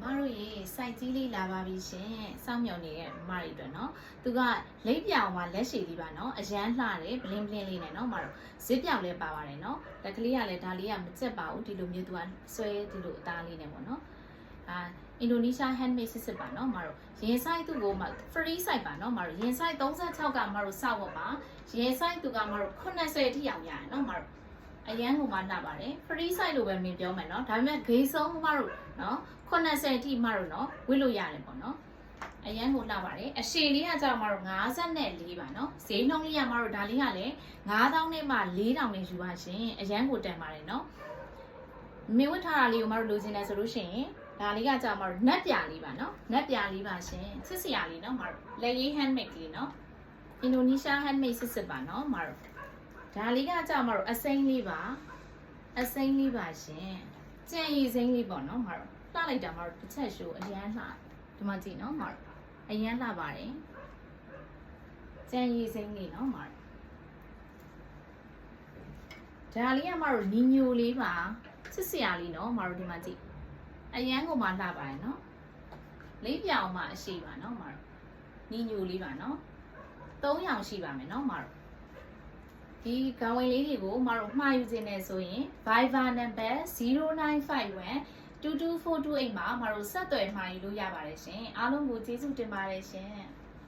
တို့ရေစိုက်ကြီးလေးလာပါပြီရှင်စောင့်မျှော်နေတဲ့မတို့အတွက်နော်သူကလိပ်ပြောင်မှာလက်ရှည်လေးပါနော်အရန်လှတယ်ဘလင်းဘလင်းလေးနဲ့နော်မတို့ဇစ်ပြောင်လေးပါပါတယ်နော်လက်ကလေးကလည်းဒါလေးကမကျက်ပါဘူးဒီလိုမျိုးသူကဆွဲဒီလိုအသားလေးနဲ့ပေါ့နော်အင်ဒိုနီးရှား handmade စစ်ပါနော်မတို့ရင် size သူ့ကိုမှ free size ပါနော်မတို့ရင် size 36ကမတို့စောက်ဝတ်ပါရင် size သူကမတို့80အထိရောက်ရတယ်နော်မတို့အရန်ကိုမှလှပါတယ် free size လို့ပဲမြင်ပြောမယ်နော်ဒါပေမဲ့ဂေးဆုံးမတို့နော်80အထိမတို့နော်ဝစ်လို့ရတယ်ပေါ့နော်အရန်ကိုလှပါတယ်အရှည်လေးကကြောက်မတို့54ပါနော်ဈေးနှုန်းလေးကမတို့ဒါလေးကလည်း9000နဲ့မှ4000နဲ့ယူပါရှင်အရန်ကိုတန်ပါတယ်နော်မင်းဝတ်ထားတာလေးကိုမတို့လိုချင်တယ်ဆိုလို့ရှိရင်ဒါလေးကကြောက်မတို့နက်ပြာလေးပါနော်နက်ပြာလေးပါရှင်ချစ်စရာလေးနော်မတို့လက်ရေး handmade လေးနော်အင်ဒိုနီးရှား handmade စစ်ပါနော်မတို့ဒါလေးကကြောက်မတို့အစိမ်းလေးပါရှင်ကြံရည်စိမ်းလေးပေါ့နော်မတို့လှလိုက်တာမတို့တစ်ချက်ရှိုးအရန်လှဒီမှာကြည့်နော်မတို့အရန်လှပါတယ်ကြံရည်စိမ်းလေးနော်မတို့ဒါလေးကမတို့ညီညိုလေးပါချစ်စရာလေးနော်မတို့ဒီမှာကြည့်အရန်ကိုမှလှပါတယ်နော်လိပ်ပြောင်မှအရှိပါနော်မတို့ညီညိုလေးပါနော်3ရောင်ရှိပါမယ်နော်မတို့ဒီခေါင်းဝင်လေးတွေကိုမတို့မှားယူခြင်းနဲ့ဆိုရင် Viber number 0951 22428မှာမတို့ဆက်သွယ်မှာယူလို့ရပါတယ်ရှင်အားလုံးကိုကျေးဇူးတင်ပါတယ်ရှင်